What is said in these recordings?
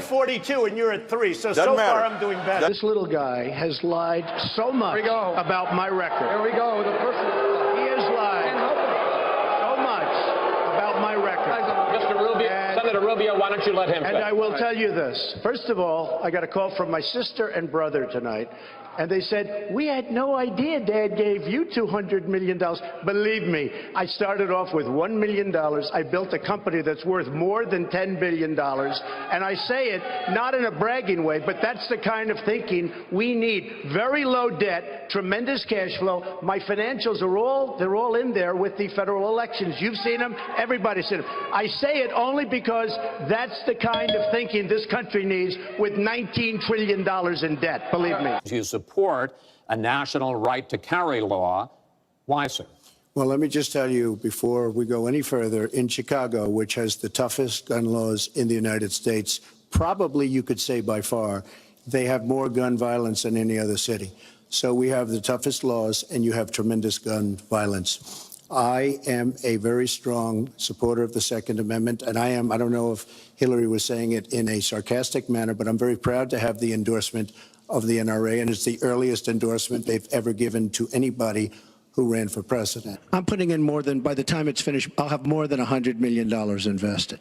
42 and you're at 3, so Doesn't matter. far I'm doing better. This little guy has lied so much about my record. Here we go. The person. He has lied so much about my record. Mr. Rubio, Senator Rubio, why don't you let him And say? I will tell you this. First of all, I got a call from my sister and brother tonight. And they said, we had no idea Dad gave you $200 million. Believe me, I started off with $1 million. I built a company that's worth more than $10 billion. And I say it not in a bragging way, but that's the kind of thinking we need. Very low debt, tremendous cash flow. My financials they're all in there with the federal elections. You've seen them. Everybody's seen them. I say it only because that's the kind of thinking this country needs with $19 trillion in debt. Believe me. You support a national right to carry law. Why, sir? Well, let me just tell you before we go any further, in Chicago, which has the toughest gun laws in the United States, probably you could say by far, they have more gun violence than any other city. So we have the toughest laws and you have tremendous gun violence. I am a very strong supporter of the Second Amendment, and I don't know if Hillary was saying it in a sarcastic manner, but I'm very proud to have the endorsement of the NRA, and it's the earliest endorsement they've ever given to anybody who ran for president. I'm putting in more than, by the time it's finished, I'll have more than $100 million invested.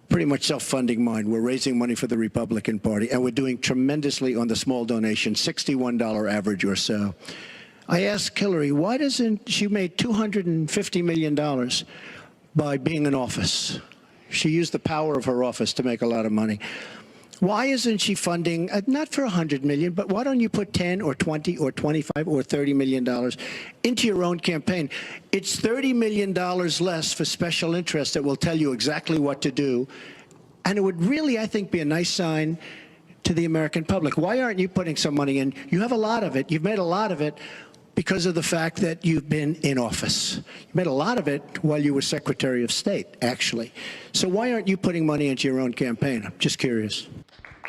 Pretty much self-funding mine. We're raising money for the Republican Party, and we're doing tremendously on the small donation, $61 average or so. I asked Hillary, why doesn't she make $250 million by being in office? She used the power of her office to make a lot of money. Why isn't she funding, not for $100 million, but why don't you put 10 or 20 or 25 or $30 million into your own campaign? It's $30 million less for special interests that will tell you exactly what to do. And it would really, I think, be a nice sign to the American public. Why aren't you putting some money in? You have a lot of it. You've made a lot of it because of the fact that you've been in office. You made a lot of it while you were Secretary of State, actually. So why aren't you putting money into your own campaign? I'm just curious.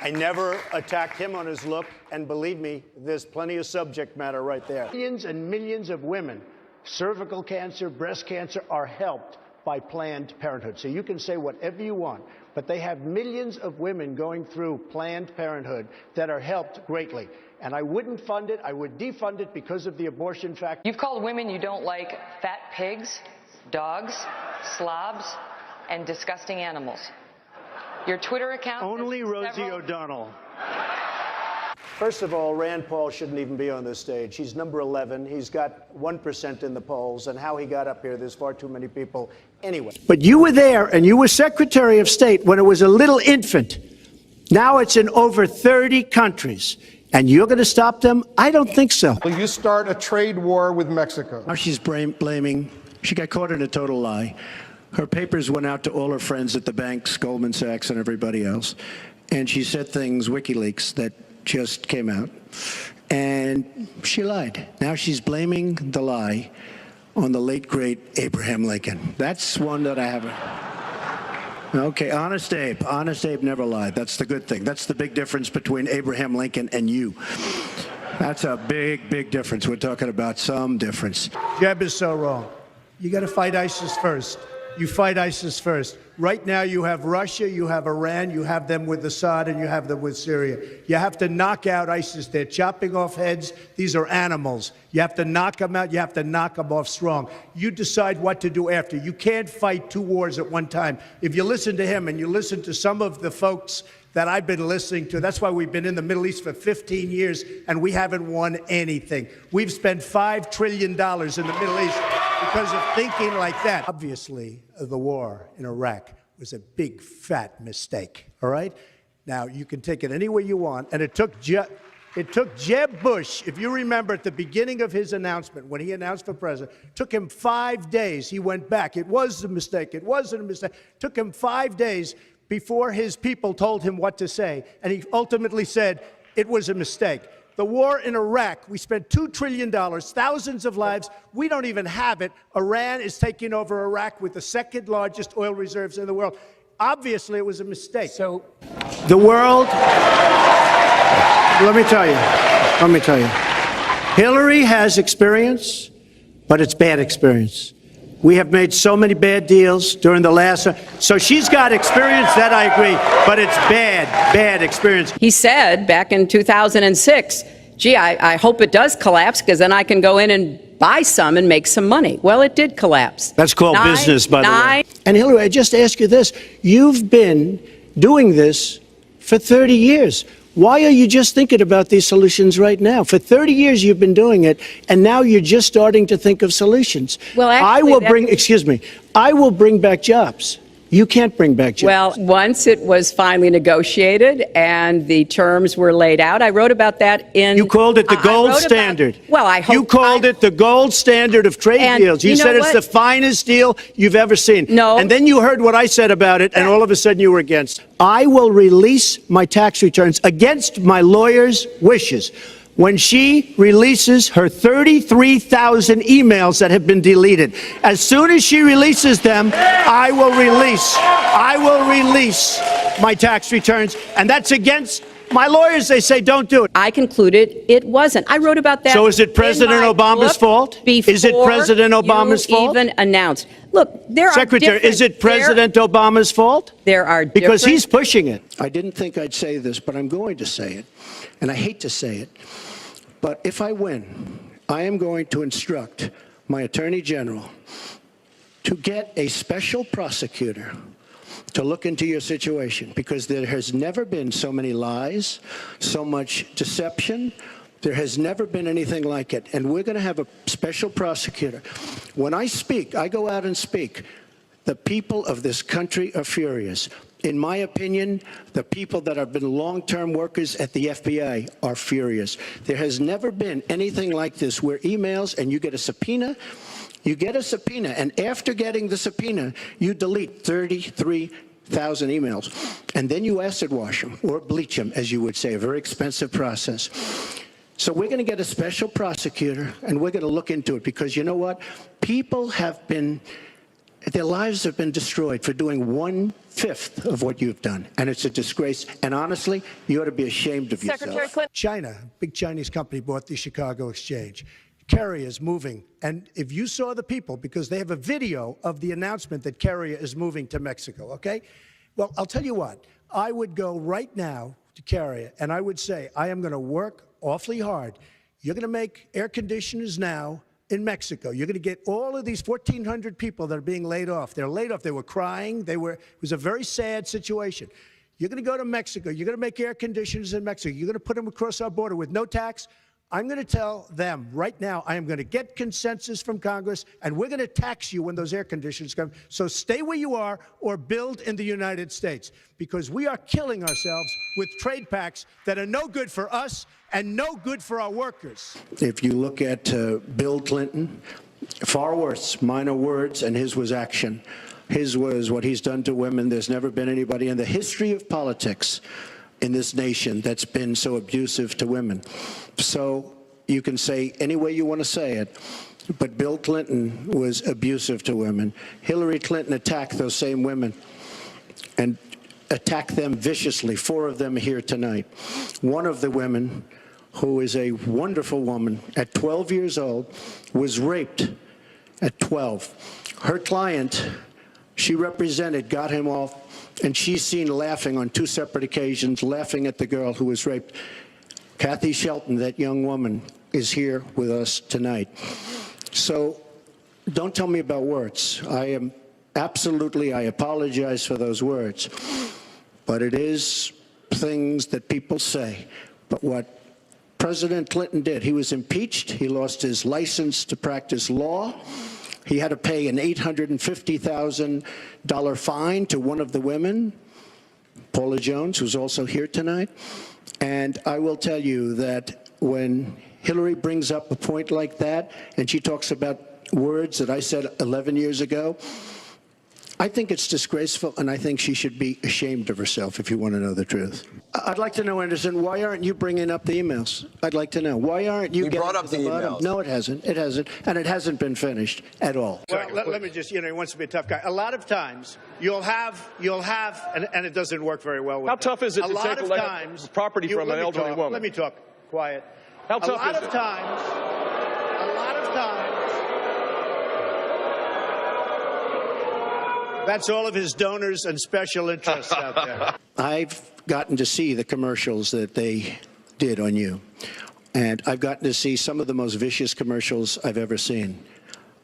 I never attacked him on his look, and believe me, there's plenty of subject matter right there. Millions and millions of women, cervical cancer, breast cancer, are helped by Planned Parenthood. So you can say whatever you want, but they have millions of women going through Planned Parenthood that are helped greatly. And I wouldn't fund it. I would defund it because of the abortion factor. You've called women you don't like fat pigs, dogs, slobs, and disgusting animals. Your Twitter account... Only Rosie O'Donnell. First of all, Rand Paul shouldn't even be on this stage. He's number 11. He's got 1% in the polls. And how he got up here, there's far too many people anyway. But you were there, and you were Secretary of State when it was a little infant. Now it's in over 30 countries. And you're going to stop them? I don't think so. Will you start a trade war with Mexico? Now she's blaming. She got caught in a total lie. Her papers went out to all her friends at the banks, Goldman Sachs and everybody else. And she said things, WikiLeaks, that just came out. And she lied. Now she's blaming the lie on the late, great Abraham Lincoln. That's one that I haven't. Okay, Honest Abe. Honest Abe never lied. That's the good thing. That's the big difference between Abraham Lincoln and you. That's a big, big difference. We're talking about some difference. Jeb is so wrong. You got to fight ISIS first. You fight ISIS first. Right now you have Russia, you have Iran, you have them with Assad, and you have them with Syria. You have to knock out ISIS. They're chopping off heads. These are animals. You have to knock them out. You have to knock them off strong. You decide what to do after. You can't fight two wars at one time. If you listen to him and you listen to some of the folks that I've been listening to, that's why we've been in the Middle East for 15 years and we haven't won anything. We've spent $5 trillion in the Middle East because of thinking like that. Obviously, the war in Iraq was a big, fat mistake, all right? Now, you can take it any way you want, and it took Jeb Bush, if you remember at the beginning of his announcement, when he announced for president, took him 5 days. He went back. It was a mistake. It wasn't a mistake. Took him 5 days before his people told him what to say, and he ultimately said it was a mistake. The war in Iraq, we spent $2 trillion, thousands of lives. We don't even have it. Iran is taking over Iraq with the second largest oil reserves in the world. Obviously, it was a mistake. So the world, let me tell you, Hillary has experience, but it's bad experience. We have made so many bad deals during the last. So she's got experience, that I agree, but it's bad experience. He said back in 2006, gee, I hope it does collapse because then I can go in and buy some and make some money. Well, it did collapse. That's called business, by the way. And Hillary, I just ask you this. You've been doing this for 30 years. Why are you just thinking about these solutions right now? For 30 years you've been doing it, and now you're just starting to think of solutions. Well, actually, I will bring back jobs. You can't bring back jobs. Well, once it was finally negotiated and the terms were laid out, I wrote about that in... You called it the gold standard. Well, I hope... You called it the gold standard of trade deals. You said it's the finest deal you've ever seen. No. And then you heard what I said about it, and all of a sudden you were against. I will release my tax returns against my lawyer's wishes when she releases her 33,000 emails that have been deleted. As soon as she releases them, I will release my tax returns, and that's against my lawyers. They say don't do it. I concluded it wasn't. I wrote about that. So is it President Obama's fault? Is it President Obama's fault? Even announced. Look, there are Secretary, is it President Obama's fault? There are because he's pushing it. I didn't think I'd say this, but I'm going to say it, and I hate to say it. But if I win, I am going to instruct my Attorney General to get a special prosecutor to look into your situation, because there has never been so many lies, so much deception. There has never been anything like it. And we're going to have a special prosecutor. When I speak, I go out and speak. The people of this country are furious. In my opinion, the people that have been long-term workers at the FBI are furious. There has never been anything like this, where emails and you get a subpoena, and after getting the subpoena, you delete 33,000 emails. And then you acid wash them, or bleach them, as you would say, a very expensive process. So we're going to get a special prosecutor, and we're going to look into it, because you know what? People have been... Their lives have been destroyed for doing 1/5 of what you've done. And it's a disgrace. And honestly, you ought to be ashamed of yourself. China, big Chinese company, bought the Chicago Exchange. Carrier is moving. And if you saw the people, because they have a video of the announcement that Carrier is moving to Mexico, okay? Well, I'll tell you what. I would go right now to Carrier, and I would say, I am going to work awfully hard. You're going to make air conditioners now in Mexico. You're going to get all of these 1,400 people that are being laid off. They're laid off. They were crying. It was a very sad situation. You're going to go to Mexico. You're going to make air conditioners in Mexico. You're going to put them across our border with no tax. I'm going to tell them right now, I am going to get consensus from Congress, and we're going to tax you when those air conditioners come. So stay where you are or build in the United States, because we are killing ourselves with trade pacts that are no good for us and no good for our workers. If you look at Bill Clinton, far worse, minor words, and his was action. His was what he's done to women. There's never been anybody in the history of politics in this nation that's been so abusive to women. So you can say any way you want to say it, but Bill Clinton was abusive to women. Hillary Clinton attacked those same women and attacked them viciously. 4 of them here tonight. One of the women, who is a wonderful woman, at 12 years old, was raped at 12. Her client, she represented, got him off, and she's seen laughing on 2 separate occasions, laughing at the girl who was raped. Kathy Shelton, that young woman, is here with us tonight. So don't tell me about words. I apologize for those words. But it is things that people say. But what President Clinton did, he was impeached. He lost his license to practice law. He had to pay an $850,000 fine to one of the women, Paula Jones, who's also here tonight. And I will tell you that when Hillary brings up a point like that, and she talks about words that I said 11 years ago, I think it's disgraceful, and I think she should be ashamed of herself, if you want to know the truth. I'd like to know, Anderson, why aren't you bringing up the emails? I'd like to know. Why aren't you getting brought up to the bottom? emails. No, it hasn't. It hasn't. And it hasn't been finished at all. Well, let me just, he wants to be a tough guy. A lot of times, you'll have, and it doesn't work very well with How them. tough is it to take property from an elderly woman? Let me talk. Quiet. How tough is it? A lot of times, That's all of his donors and special interests out there. I've gotten to see the commercials that they did on you. And I've gotten to see some of the most vicious commercials I've ever seen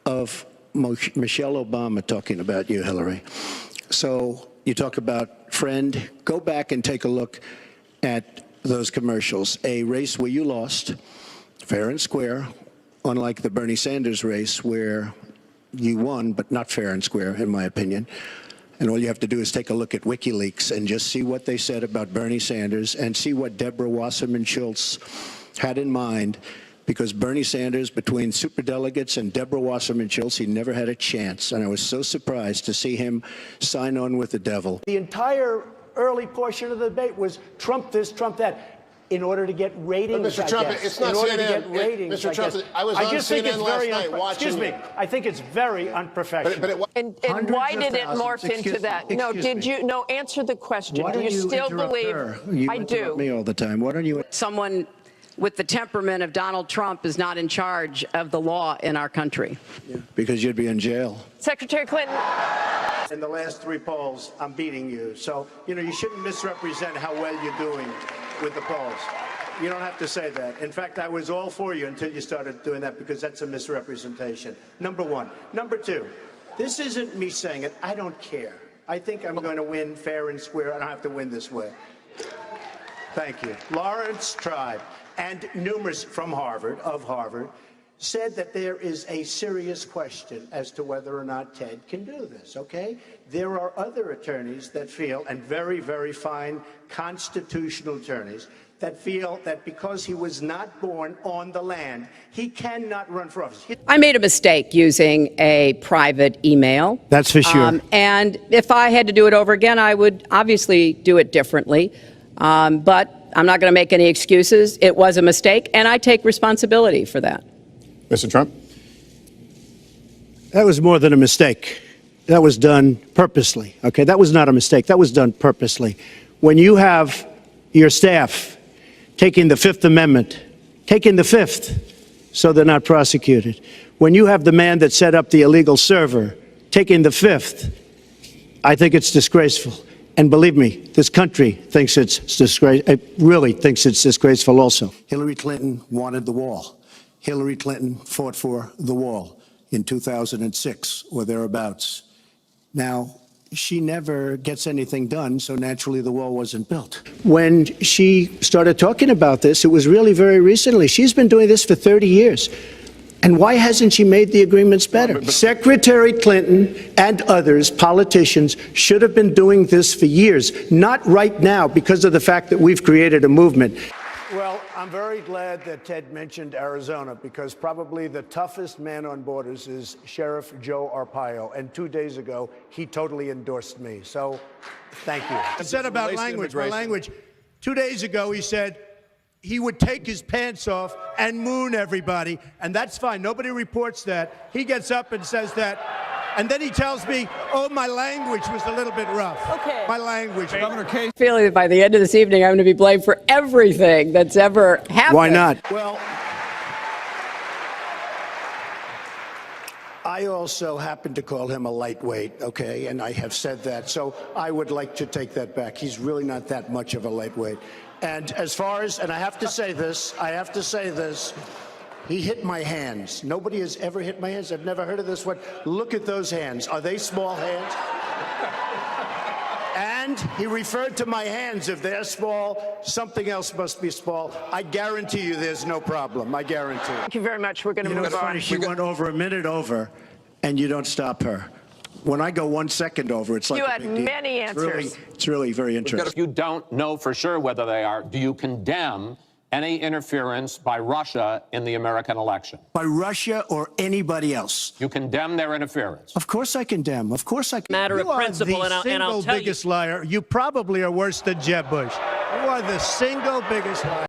of Michelle Obama talking about you, Hillary. So you talk about friend, go back and take a look at those commercials. A race where you lost, fair and square, unlike the Bernie Sanders race where you won, but not fair and square, in my opinion. And all you have to do is take a look at WikiLeaks and just see what they said about Bernie Sanders and see what Deborah Wasserman Schultz had in mind, because Bernie Sanders, between superdelegates and Deborah Wasserman Schultz, he never had a chance. And I was so surprised to see him sign on with the devil. The entire early portion of the debate was Trump this, Trump that. In order to get ratings, Mr. Trump, it's not in order CNN. to get ratings, Mr. Trump, I was on CNN last night watching. Excuse me. I think it's very unprofessional. And why did it morph into that? No, did you? No, answer the question. Why Do don't you still interrupt believe? her? You I interrupt do. me all the time. Why don't you? Someone with the temperament of Donald Trump is not in charge of the law in our country. Because you'd be in jail. Secretary Clinton. In the last 3 polls, I'm beating you. So, you shouldn't misrepresent how well you're doing with the polls. You don't have to say that. In fact, I was all for you until you started doing that, because that's a misrepresentation. Number one. Number two, this isn't me saying it. I don't care. I think I'm going to win fair and square. I don't have to win this way. Thank you. Lawrence Tribe and numerous from Harvard, said that there is a serious question as to whether or not Ted can do this, okay? There are other attorneys that feel, and very, very fine constitutional attorneys, that feel that because he was not born on the land, he cannot run for office. I made a mistake using a private email. That's for sure. And if I had to do it over again, I would obviously do it differently. But I'm not going to make any excuses. It was a mistake, and I take responsibility for that. Mr. Trump? That was more than a mistake. That was done purposely, okay? That was not a mistake. That was done purposely. When you have your staff taking the Fifth Amendment, taking the Fifth, so they're not prosecuted. When you have the man that set up the illegal server taking the Fifth, I think it's disgraceful. And believe me, this country thinks it's disgraceful. It really thinks it's disgraceful also. Hillary Clinton wanted the wall. Hillary Clinton fought for the wall in 2006 or thereabouts. Now, she never gets anything done, so naturally the wall wasn't built. When she started talking about this, it was really very recently. She's been doing this for 30 years. And why hasn't she made the agreements better? Secretary Clinton and others, politicians, should have been doing this for years, not right now because of the fact that we've created a movement. Well, I'm very glad that Ted mentioned Arizona, because probably the toughest man on borders is Sheriff Joe Arpaio. And 2 days ago, he totally endorsed me. So thank you. I said about language, my language. 2 days ago, he said he would take his pants off and moon everybody. And that's fine. Nobody reports that. He gets up and says that. And then he tells me, oh, my language was a little bit rough. Okay. My language. I feel that by the end of this evening, I'm going to be blamed for everything that's ever happened. Why not? Well, I also happen to call him a lightweight, okay? And I have said that. So I would like to take that back. He's really not that much of a lightweight. And as far as, and I have to say this, he hit my hands. Nobody has ever hit my hands. I've never heard of this one. Look at those hands. Are they small hands? And he referred to my hands. If they're small, something else must be small. I guarantee you there's no problem. I guarantee you. Thank you very much. We're going to move on. She went over a minute over, and you don't stop her. When I go 1 second over, it's like you a had big deal. many answers. It's really very interesting. If you don't know for sure whether they are, do you condemn any interference by Russia in the American election? By Russia or anybody else? You condemn their interference? Of course I condemn. Of course I condemn. Matter of principle, and I'll tell you. You are the single biggest liar. You probably are worse than Jeb Bush. You are the single biggest liar.